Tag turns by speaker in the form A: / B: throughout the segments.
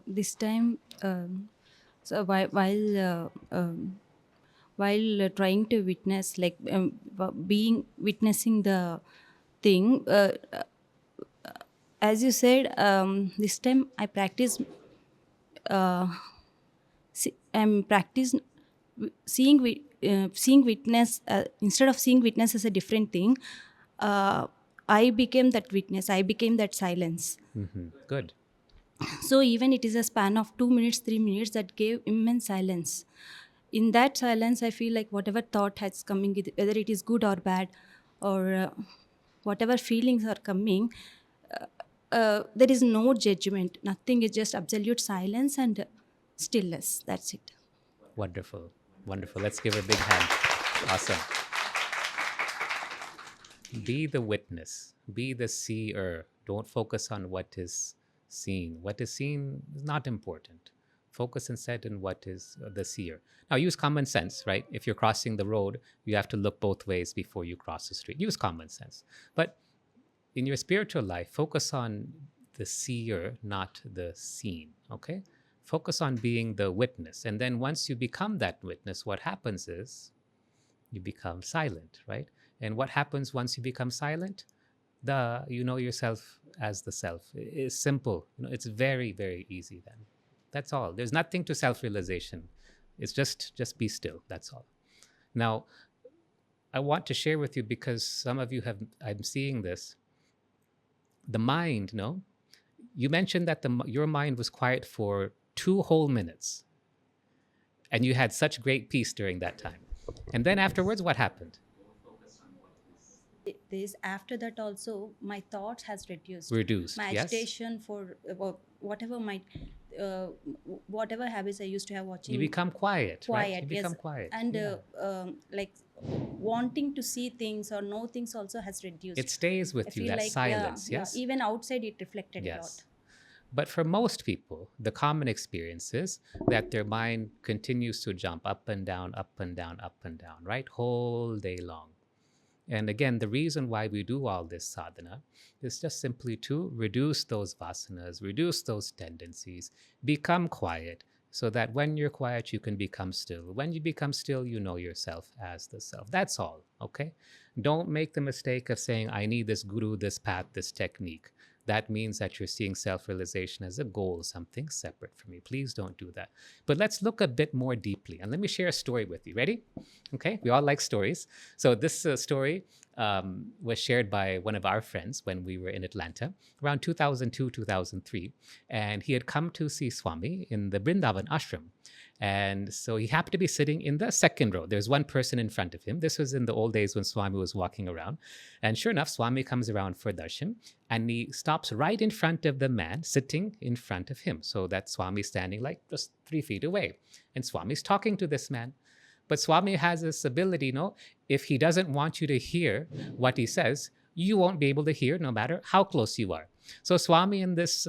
A: This time, so while trying to witness, like being witnessing the thing, as you said, this time I practice. I'm practice seeing witness, instead of seeing witness as a different thing. Uh, I became that witness. I became that silence.
B: Good.
A: So even it is a span of 2 minutes, 3 minutes, that gave immense silence. In that silence, I feel like whatever thought has coming, whether it is good or bad, or whatever feelings are coming, there is no judgment. Nothing is just absolute silence and stillness. That's it.
B: Wonderful. Wonderful. Let's give her a big hand. Awesome. Be the witness, be the seer. Don't focus on what is seen. What is seen is not important. Focus instead on what is the seer. Now, use common sense, right? If you're crossing the road, you have to look both ways before you cross the street. Use common sense. But in your spiritual life, focus on the seer, not the seen, okay? Focus on being the witness. And then once you become that witness, what happens is you become silent, right? And what happens once you become silent? You know yourself as the self. It's simple. It's very, very easy then. That's all. There's nothing to self-realization. It's just be still. That's all. Now, I want to share with you, because some of you I'm seeing this. The mind, no? You mentioned that your mind was quiet for 2 whole minutes, and you had such great peace during that time. And then afterwards, what happened?
A: This after that also my thoughts has reduced.
B: Reduced,
A: My
B: yes?
A: agitation for whatever my uh, whatever habits I used to have,
B: You
A: watching
B: become quiet, right? You
A: quiet, yes,
B: become quiet.
A: and
B: Yeah.
A: like wanting to see things or know things also has reduced.
B: It stays
A: I
B: with you,
A: feel
B: that
A: like, yeah,
B: silence,
A: yeah,
B: yes?
A: even outside it reflected a lot.
B: Yes. But for most people, the common experience is that their mind continues to jump up and down, up and down, up and down, right? Whole day long. And again, the reason why we do all this sadhana is just simply to reduce those vasanas, reduce those tendencies, become quiet, so that when you're quiet, you can become still. When you become still, you know yourself as the self. That's all, okay? Don't make the mistake of saying, I need this guru, this path, this technique. That means that you're seeing self-realization as a goal, something separate from me. Please don't do that. But let's look a bit more deeply. And let me share a story with you. Ready? Okay, we all like stories. So this story was shared by one of our friends when we were in Atlanta around 2002, 2003. And he had come to see Swami in the Brindavan ashram. And so he happened to be sitting in the second row. There's one person in front of him. This was in the old days when Swami was walking around. And sure enough, Swami comes around for darshan, and he stops right in front of the man sitting in front of him. So that Swami's standing like just 3 feet away. And Swami's talking to this man. But Swami has this ability, if he doesn't want you to hear what he says, you won't be able to hear no matter how close you are. So Swami and this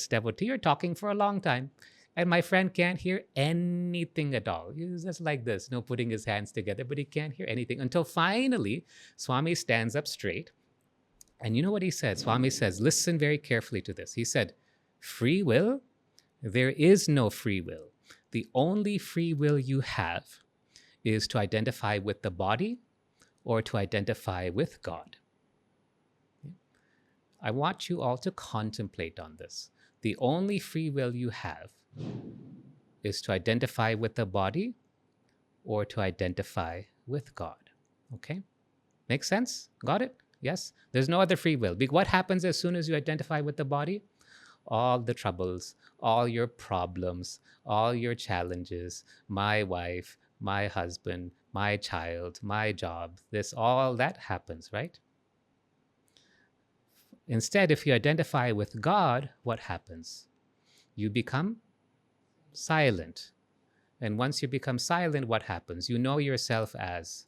B: devotee are talking for a long time. And my friend can't hear anything at all. He's just like this, putting his hands together, but he can't hear anything until finally Swami stands up straight. And you know what he said? Swami says, listen very carefully to this. He said, free will? There is no free will. The only free will you have is to identify with the body or to identify with God. I want you all to contemplate on this. The only free will you have is to identify with the body or to identify with God. Okay? Make sense? Got it? Yes? There's no other free will. What happens as soon as you identify with the body? All the troubles, all your problems, all your challenges, my wife, my husband, my child, my job, all that happens, right? Instead, if you identify with God, what happens? You become silent. And once you become silent, what happens? You know yourself as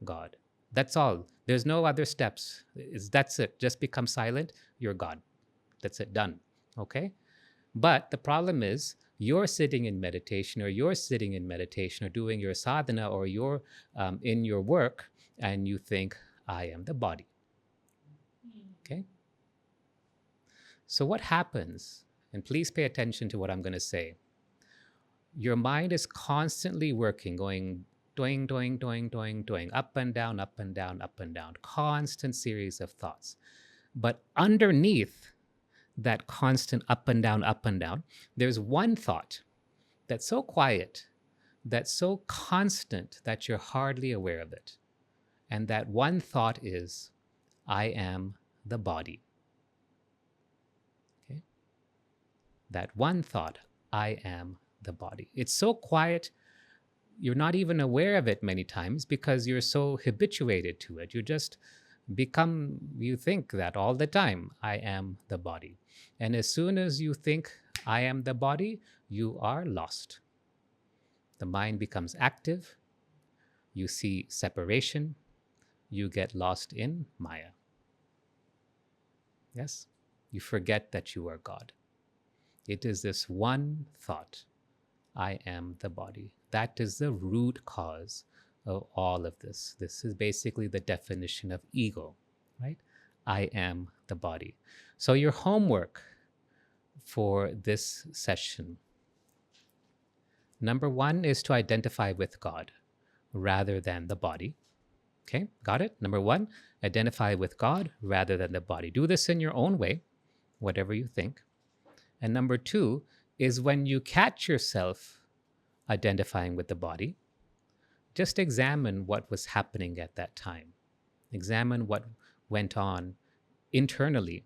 B: God. That's all. There's no other steps. That's it. Just become silent. You're God. That's it. Done. Okay? But the problem is, you're sitting in meditation, or doing your sadhana, or you're in your work, and you think, I am the body. Okay? So what happens and please pay attention to what I'm going to say. Your mind is constantly working, going doing, doing, doing, doing, doing, up and down, up and down, up and down, constant series of thoughts. But underneath that constant up and down, there's one thought that's so quiet, that's so constant that you're hardly aware of it. And that one thought is, I am the body. Okay? That one thought, I am the body. It's so quiet, you're not even aware of it many times because you're so habituated to it. You think that all the time, I am the body. And as soon as you think, I am the body, you are lost. The mind becomes active, you see separation, you get lost in Maya. Yes? You forget that you are God. It is this one thought, I am the body. That is the root cause of all of this. This is basically the definition of ego, right? I am the body. So, your homework for this session, number one, is to identify with God rather than the body. Okay, got it? Number one, identify with God rather than the body. Do this in your own way, whatever you think. And number two is when you catch yourself identifying with the body, just examine what was happening at that time. Examine what went on internally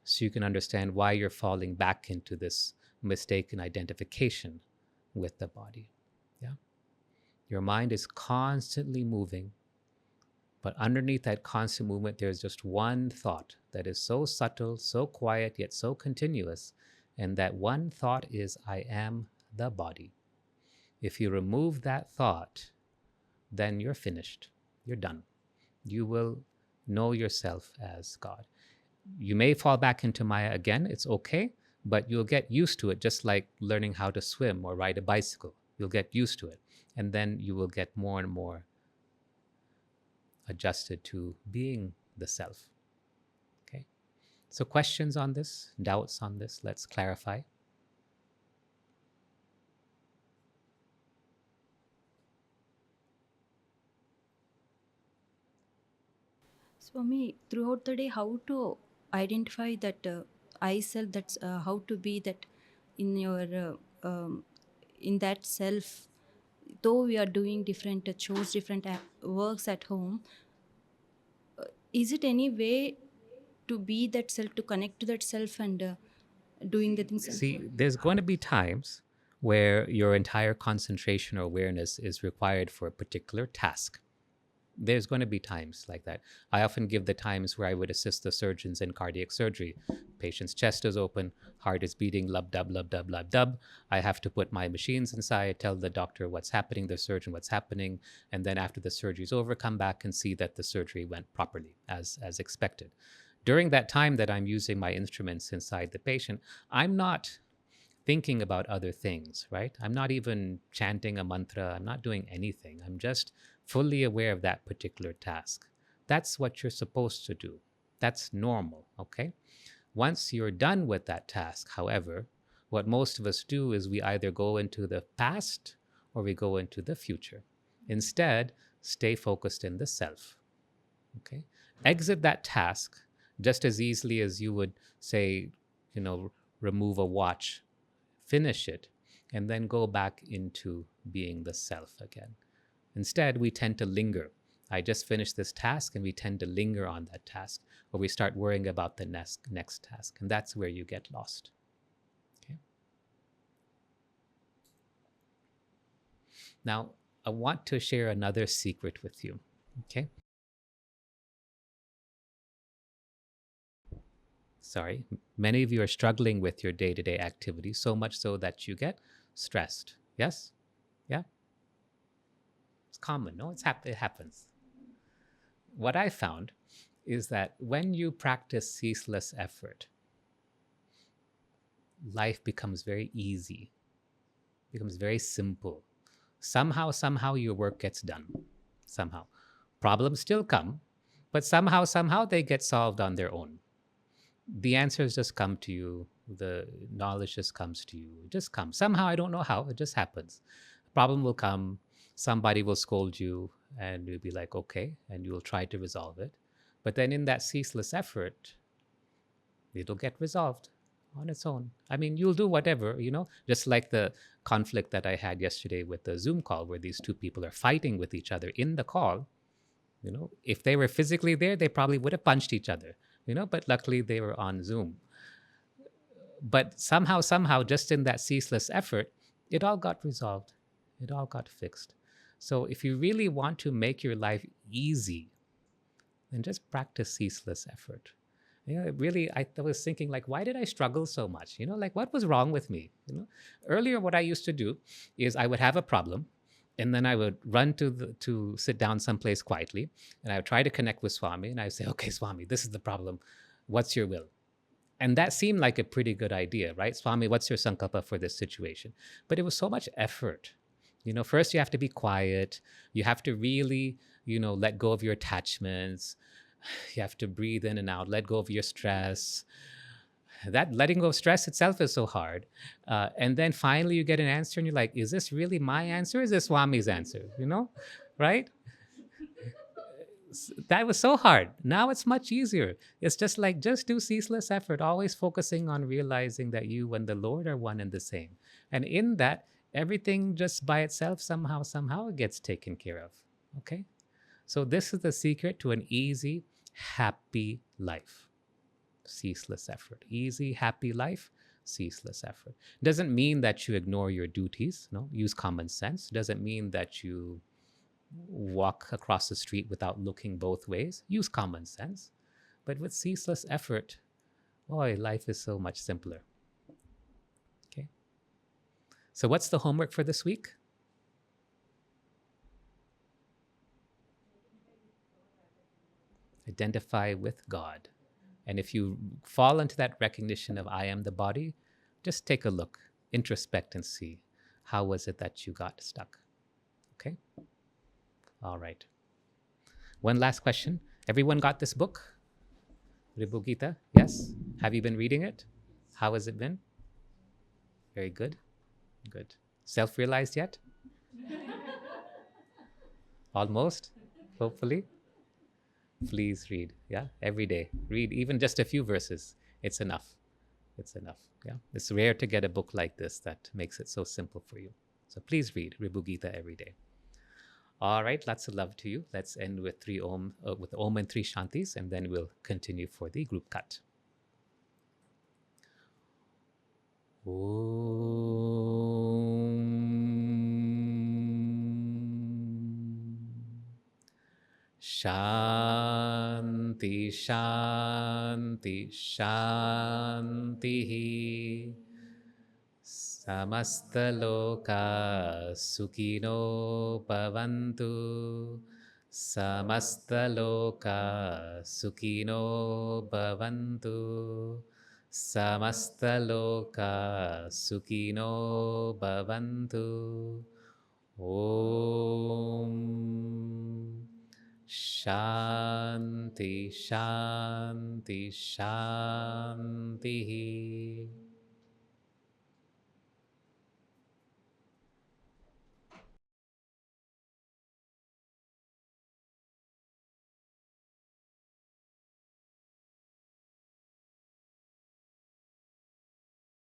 B: so you can understand why you're falling back into this mistaken identification with the body. Yeah. Your mind is constantly moving, but underneath that constant movement, there's just one thought that is so subtle, so quiet, yet so continuous. And that one thought is, I am the body. If you remove that thought, then you're finished. You're done. You will know yourself as God. You may fall back into Maya again. It's okay, but you'll get used to it, just like learning how to swim or ride a bicycle. You'll get used to it. And then you will get more and more adjusted to being the self. Okay. So questions on this, doubts on this, let's clarify.
A: So for me, throughout the day, how to identify that I self, that's how to be that in your in that self. Though we are doing different chores, different works at home, is it any way to be that self, to connect to that self and doing the things?
B: See, there's going to be times where your entire concentration or awareness is required for a particular task. There's going to be times like that. I often give the times where I would assist the surgeons in cardiac surgery. Patient's chest is open, heart is beating, lub dub, lub dub, lub dub. I have to put my machines inside, tell the doctor what's happening, the surgeon what's happening, and then after the surgery's over, come back and see that the surgery went properly as expected. During that time that I'm using my instruments inside the patient, I'm not thinking about other things, right? I'm not even chanting a mantra. I'm not doing anything. I'm just fully aware of that particular task. That's what you're supposed to do. That's normal, okay? Once you're done with that task, however, what most of us do is we either go into the past or we go into the future. Instead, stay focused in the self, okay? Exit that task just as easily as you would say, remove a watch, finish it, and then go back into being the self again. Instead, we tend to linger. I just finished this task, and we tend to linger on that task, or we start worrying about the next task, and that's where you get lost. Okay. Now, I want to share another secret with you. Okay. Sorry, many of you are struggling with your day-to-day activities, so much so that you get stressed. Yes? Yeah? It's common, no? It happens. What I found is that when you practice ceaseless effort, life becomes very easy, becomes very simple. Somehow your work gets done. Somehow. Problems still come, but somehow they get solved on their own. The answers just come to you The knowledge just comes to you. It just comes. Somehow, I don't know how, it just happens. A problem will come, somebody will scold you, and you'll be like, okay, and you'll try to resolve it. But then in that ceaseless effort, it'll get resolved on its own. I mean, you'll do whatever, just like the conflict that I had yesterday with the Zoom call where these two people are fighting with each other in the call. If they were physically there, they probably would have punched each other, but luckily they were on Zoom. But somehow, just in that ceaseless effort, it all got resolved. It all got fixed. So if you really want to make your life easy, then just practice ceaseless effort. Really, I was thinking, like, why did I struggle so much? Like, what was wrong with me? Earlier, what I used to do is I would have a problem, and then I would run to sit down someplace quietly, and I would try to connect with Swami, and I would say, okay, Swami, this is the problem. What's your will? And that seemed like a pretty good idea, right? Swami, what's your sankalpa for this situation? But it was so much effort. First you have to be quiet. You have to really, let go of your attachments. You have to breathe in and out, let go of your stress. That letting go of stress itself is so hard. And then finally you get an answer and you're like, is this really my answer? Is this Swami's answer? Right? That was so hard. Now it's much easier. It's just like, just do ceaseless effort, always focusing on realizing that you and the Lord are one and the same. And in that, everything just by itself, somehow it gets taken care of. Okay? So this is the secret to an easy, happy life. Ceaseless effort. Easy, happy life, ceaseless effort. Doesn't mean that you ignore your duties. No, use common sense. Doesn't mean that you walk across the street without looking both ways. Use common sense. But with ceaseless effort, boy, life is so much simpler. Okay. So what's the homework for this week? Identify with God. And if you fall into that recognition of I am the body, just take a look, introspect and see how was it that you got stuck. Okay? All right. One last question. Everyone got this book? Ribhu Gita? Yes? Have you been reading it? How has it been? Very good. Good. Self-realized yet? Almost, hopefully. Please read. Yeah, every day. Read even just a few verses. It's enough. It's enough. Yeah. It's rare to get a book like this that makes it so simple for you. So please read Ribhu Gita every day. All right, lots of love to you. Let's end with with Om and 3 Shantis, and then we'll continue for the group cut. Shanti, Shanti, Shanti. Samastaloka Sukhino Bhavantu. Samastaloka Sukhino Bhavantu. Samastaloka Sukhino Bhavantu. Om Shanti, Shanti, Shanti.